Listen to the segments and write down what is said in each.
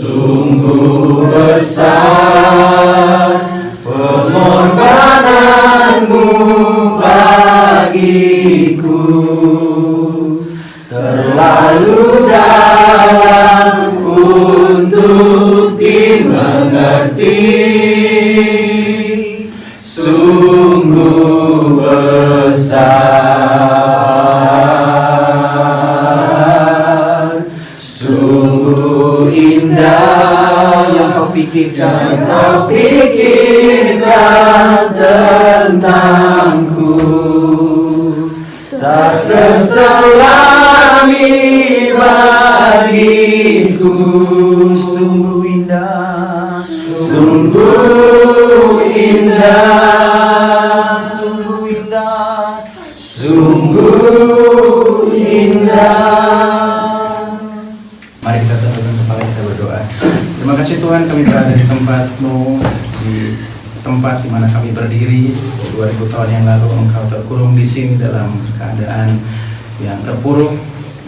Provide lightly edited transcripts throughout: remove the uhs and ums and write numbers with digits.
Sungguh besar pengorbananmu bagiku, terlalu dalam untuk dimengerti. Sungguh besar, sungguh indah yang kau pikirkan tentangku, tak terselami bagiku. Sungguh indah, sungguh indah, sungguh indah, sungguh indah. Mari kita tundukkan kepala kita berdoa. Terima kasih Tuhan, kami berada di tempat-Mu, di tempat di mana kami berdiri 2000 tahun yang lalu. Engkau terkurung di sini dalam keadaan yang terpuruk.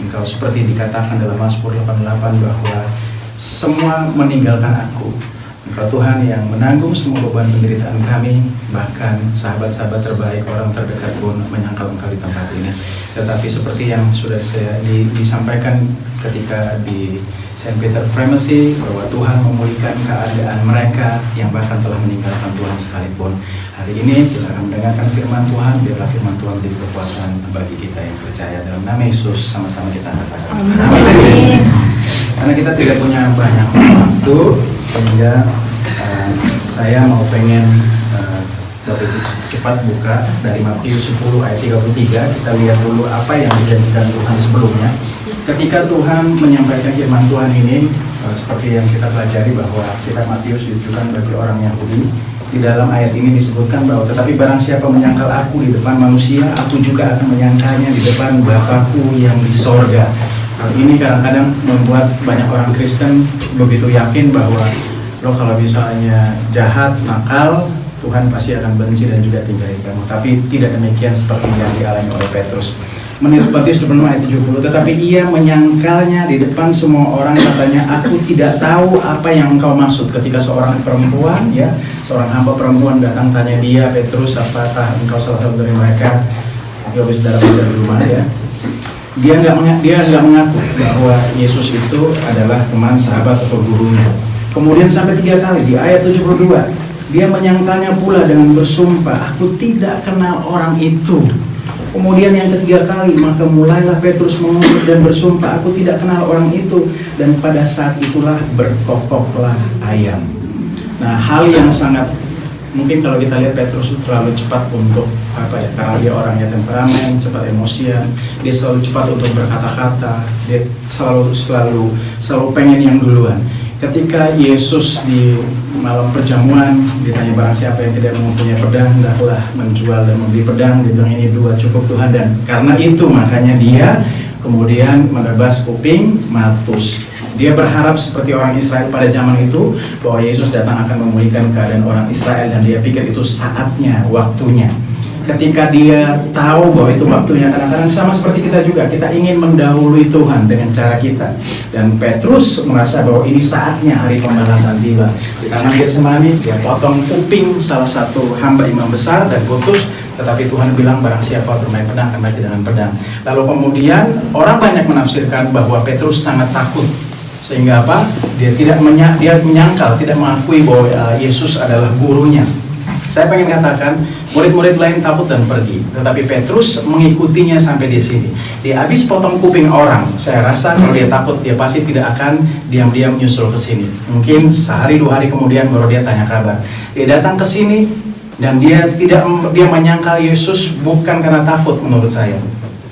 Engkau seperti dikatakan dalam Mazmur 88 bahwa semua meninggalkan aku. Engkau Tuhan yang menanggung semua beban penderitaan kami, bahkan sahabat-sahabat terbaik, orang terdekat pun menyangkal Engkau di tempat ini. Tetapi seperti yang sudah saya disampaikan ketika di St. Peter Primacy, bahwa Tuhan memulihkan keadaan mereka yang bahkan telah meninggalkan Tuhan sekalipun. Hari ini kita akan mendengarkan firman Tuhan. Biarlah firman Tuhan menjadi kekuatan bagi kita yang percaya. Dalam nama Yesus sama-sama kita katakan amin. Karena kita tidak punya banyak waktu, sehingga saya mau pengen lebih cepat buka dari Matius 10 ayat 33. Kita lihat dulu apa yang dijanjikan Tuhan sebelumnya. Ketika Tuhan menyampaikan firman Tuhan ini, seperti yang kita pelajari bahwa kitab Matius ditujukan bagi orang Yahudi. Di dalam ayat ini disebutkan bahwa tetapi barang siapa menyangkal aku di depan manusia, aku juga akan menyangkalnya di depan Bapa-Ku yang di sorga. Hal ini kadang-kadang membuat banyak orang Kristen begitu yakin bahwa lo kalau misalnya jahat, nakal, Tuhan pasti akan benci dan juga tinggalin kamu. Tapi tidak demikian seperti yang dialami oleh Petrus. Menurut Matius 26 ayat 70, tetapi ia menyangkalnya di depan semua orang, katanya, aku tidak tahu apa yang engkau maksud. Ketika seorang perempuan, ya, seorang hamba perempuan datang tanya dia, Petrus, apakah engkau salah satu dari mereka? Dia saudara baca di rumah, ya. Dia nggak mengaku bahwa Yesus itu adalah teman, sahabat atau gurunya. Kemudian sampai 3 kali di ayat 72, dia menyangkalnya pula dengan bersumpah, aku tidak kenal orang itu. Kemudian yang ketiga kali, maka mulailah Petrus mengutuk dan bersumpah, aku tidak kenal orang itu. Dan pada saat itulah berkokoklah ayam. Nah, hal yang sangat mungkin kalau kita lihat Petrus itu terlalu cepat untuk karena dia orangnya temperamen, cepat emosian, dia selalu cepat untuk berkata-kata, dia selalu pengen yang duluan. Ketika Yesus di malam perjamuan ditanya barang siapa yang tidak mempunyai pedang, hendaklah menjual dan membeli pedang. Dia bilang ini 2 cukup Tuhan, dan karena itu makanya dia kemudian menebas kuping Malkus. Dia berharap seperti orang Israel pada zaman itu bahwa Yesus datang akan memulihkan keadaan orang Israel, dan dia pikir itu saatnya, waktunya. Ketika dia tahu bahwa itu waktunya, kadang-kadang sama seperti kita juga, kita ingin mendahului Tuhan dengan cara kita. Dan Petrus merasa bahwa ini saatnya hari pembalasan tiba. Di Taman Getsemani, dia potong kuping salah satu hamba imam besar dan putus. Tetapi Tuhan bilang barang siapa bermain pedang akan mati dengan pedang. Lalu kemudian orang banyak menafsirkan bahwa Petrus sangat takut, sehingga apa? Dia menyangkal, tidak mengakui bahwa Yesus adalah gurunya. Saya pengen katakan, murid-murid lain takut dan pergi, tetapi Petrus mengikutinya sampai di sini. Dia habis potong kuping orang. Saya rasa kalau dia takut, dia pasti tidak akan diam-diam menyusul ke sini. Mungkin sehari 2 hari kemudian baru dia tanya kabar. Dia datang ke sini dan dia menyangkal Yesus bukan karena takut menurut saya.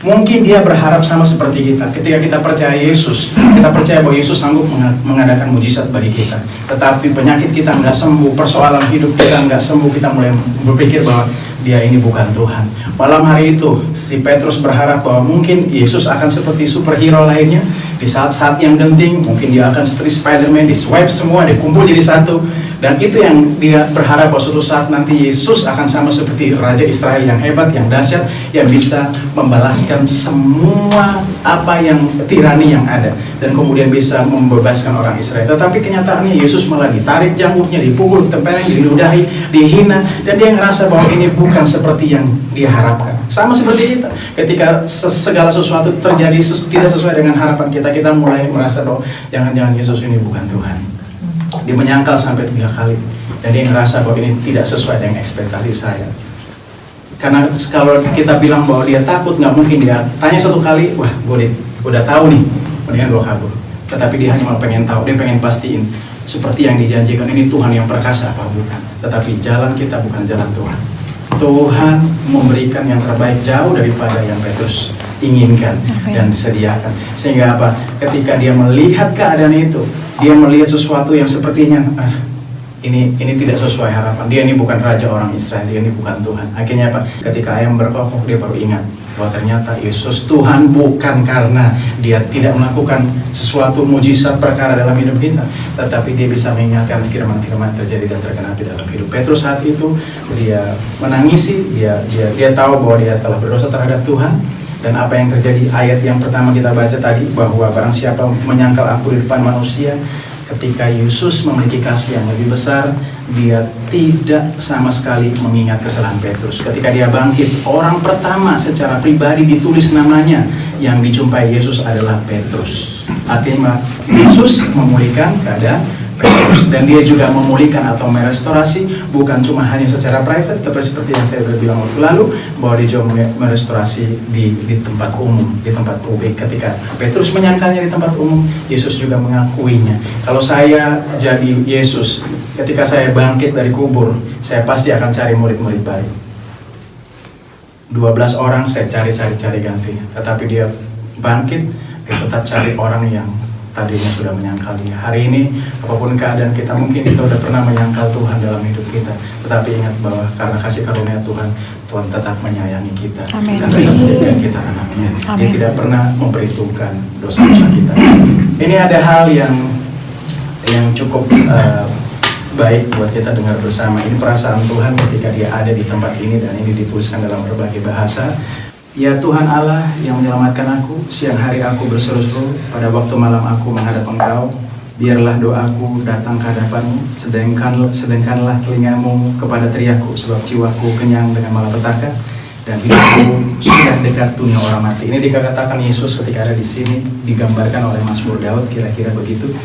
Mungkin dia berharap sama seperti kita. Ketika kita percaya Yesus, kita percaya bahwa Yesus sanggup mengadakan mujizat bagi kita. Tetapi penyakit kita nggak sembuh, persoalan hidup kita nggak sembuh, kita mulai berpikir bahwa dia ini bukan Tuhan. Malam hari itu, si Petrus berharap bahwa mungkin Yesus akan seperti superhero lainnya. Di saat-saat yang genting, mungkin dia akan seperti Spider-Man, di-swipe semua, dikumpul jadi satu. Dan itu yang dia berharap bahwa suatu saat nanti Yesus akan sama seperti Raja Israel yang hebat, yang dahsyat, yang bisa membalaskan semua apa yang tirani yang ada, dan kemudian bisa membebaskan orang Israel. Tetapi kenyataannya Yesus malah ditarik jangkuknya, dipukul, ditempeleng, diludahi, dihina, dan dia ngerasa bahwa ini bukan seperti yang dia harapkan. Sama seperti kita, ketika segala sesuatu terjadi tidak sesuai dengan harapan kita, kita mulai merasa bahwa jangan-jangan Yesus ini bukan Tuhan. Dia menyangkal sampai 3 kali, dan dia ngerasa bahwa ini tidak sesuai dengan ekspektasi saya. Karena kalau kita bilang bahwa dia takut, nggak mungkin dia tanya 1 kali, wah gue udah tahu nih, mendingan gue kabur. Tetapi dia hanya pengen tahu, dia pengen pastiin seperti yang dijanjikan, ini Tuhan yang perkasa apa bukan. Tetapi jalan kita bukan jalan Tuhan. Tuhan memberikan yang terbaik jauh daripada yang Petrus inginkan dan disediakan. Sehingga apa? Ketika dia melihat keadaan itu, dia melihat sesuatu yang sepertinya ini tidak sesuai harapan. Dia ini bukan raja orang Israel, dia ini bukan Tuhan. Akhirnya apa? Ketika ayam berkokok, dia baru ingat bahwa ternyata Yesus Tuhan bukan karena dia tidak melakukan sesuatu mujizat perkara dalam hidup kita, tetapi dia bisa mengingatkan firman-firman terjadi dan tergenapi dalam hidup Petrus. Saat itu dia menangisi, dia tahu bahwa dia telah berdosa terhadap Tuhan. Dan apa yang terjadi, ayat yang pertama kita baca tadi, bahwa barang siapa menyangkal aku di depan manusia, ketika Yesus memiliki kasih yang lebih besar, dia tidak sama sekali mengingat kesalahan Petrus. Ketika dia bangkit, orang pertama secara pribadi ditulis namanya yang dijumpai Yesus adalah Petrus. Artinya Yesus memulihkan keadaan Petrus, dan dia juga memulihkan atau merestorasi bukan cuma hanya secara private, tapi seperti yang saya sudah bilang waktu lalu, bahwa dia juga merestorasi di tempat umum, di tempat publik. Ketika Petrus menyangkalnya di tempat umum, Yesus juga mengakuinya. Kalau saya jadi Yesus, ketika saya bangkit dari kubur, saya pasti akan cari murid-murid baru. 12 orang saya cari gantinya, tetapi dia bangkit, dia tetap cari orang yang tadinya sudah menyangkal dia. Hari ini apapun keadaan kita, mungkin kita sudah pernah menyangkal Tuhan dalam hidup kita, tetapi ingat bahwa karena kasih karunia Tuhan, Tuhan tetap menyayangi kita. Amen. Dan tetap menjadikan kita anaknya. Amen. Dia tidak pernah memperhitungkan dosa-dosa kita. Ini ada hal yang cukup baik buat kita dengar bersama. Ini perasaan Tuhan ketika dia ada di tempat ini, dan ini dituliskan dalam berbagai bahasa. Ya Tuhan Allah yang menyelamatkan aku, siang hari aku berseru-seru, pada waktu malam aku menghadap Engkau. Biarlah doaku datang ke hadapan-Mu, sedengkanlah telingamu kepada teriakku, sebab jiwaku kenyang dengan malapetaka, dan hidupku sudah dekat dunia orang mati. Ini dikatakan Yesus ketika ada di sini, digambarkan oleh Mazmur Daud, kira-kira begitu.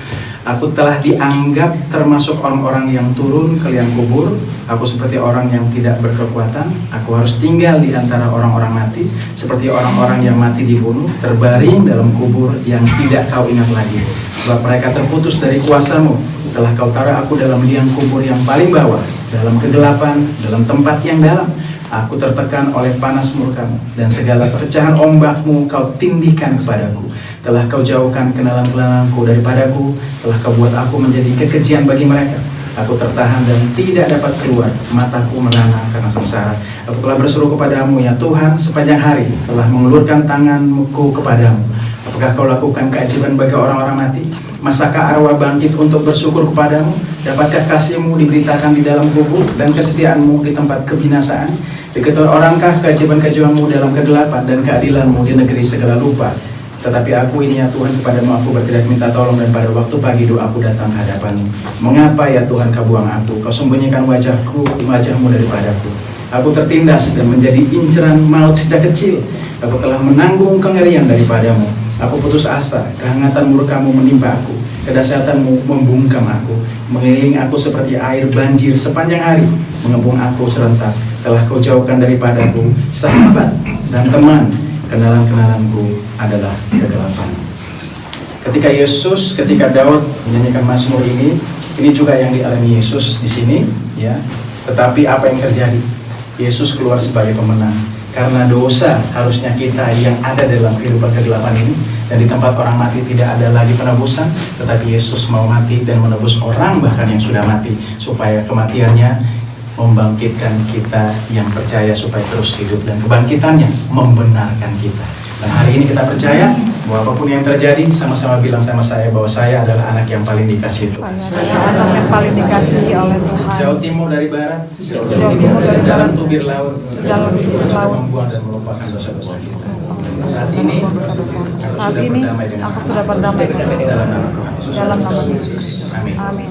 Aku telah dianggap termasuk orang-orang yang turun ke liang kubur. Aku seperti orang yang tidak berkekuatan. Aku harus tinggal di antara orang-orang mati, seperti orang-orang yang mati dibunuh, terbaring dalam kubur yang tidak kau ingat lagi. Sebab mereka terputus dari kuasa-Mu. Telah kau taruh aku dalam liang kubur yang paling bawah, dalam kegelapan, dalam tempat yang dalam. Aku tertekan oleh panas murka-Mu, dan segala pecahan ombak-Mu kau tindihkan kepadaku. Telah kau jauhkan kenalan-kenalanku daripadaku, telah kau buat aku menjadi kekejian bagi mereka. Aku tertahan dan tidak dapat keluar, mataku merana karena sengsara. Aku telah berseru kepadamu, ya Tuhan, sepanjang hari, telah mengulurkan tanganku kepadamu. Apakah kau lakukan keajaiban bagi orang-orang mati? Masakah arwah bangkit untuk bersyukur kepadamu? Dapatkah kasih-Mu diberitakan di dalam kubur, dan kesetiaan-Mu di tempat kebinasaan? Diketahui orangkah keajaiban-keajaiban-Mu dalam kegelapan, dan keadilan-Mu di negeri segala lupa? Tetapi aku ini ya Tuhan, kepadamu aku berteriak minta tolong, dan pada waktu pagi doaku datang ke hadapan-Mu. Mengapa ya Tuhan kau buang aku? Kau sembunyikan wajah-Mu daripadaku. Aku tertindas dan menjadi inceran maut sejak kecil. Aku telah menanggung kengerian daripadamu. Aku putus asa, kehangatan murka-Mu menimpa aku, kedahsyatanmu membungkam aku, mengelilingi aku seperti air banjir sepanjang hari, mengepung aku serentak. Telah kau jauhkan daripadaku sahabat dan teman, kenalan-kenalanku adalah kegelapan. Ketika Daud menyanyikan Mazmur ini juga yang dialami Yesus di sini, ya. Tetapi apa yang terjadi? Yesus keluar sebagai pemenang. Karena dosa harusnya kita yang ada dalam kehidupan kegelapan ini, dan di tempat orang mati tidak ada lagi penebusan, tetapi Yesus mau mati dan menebus orang bahkan yang sudah mati, supaya kematiannya membangkitkan kita yang percaya supaya terus hidup, dan kebangkitannya membenarkan kita. Dan hari ini kita percaya Bahwa apapun yang terjadi, sama-sama bilang sama saya bahwa saya adalah anak yang paling dikasihi Tuhan. Saya adalah anak yang paling dikasihi oleh Tuhan. Sejauh timur dari barat, Sejauh timur dari sedalam barat, tubir laut, sedalam tubir Tuhan sudah laut. membuang dan melupakan dosa-dosa kita. Saat ini, Saat ini aku sudah berdamai dengan dalam nama Tuhan Yesus. dalam nama Yesus. Amin. Amin.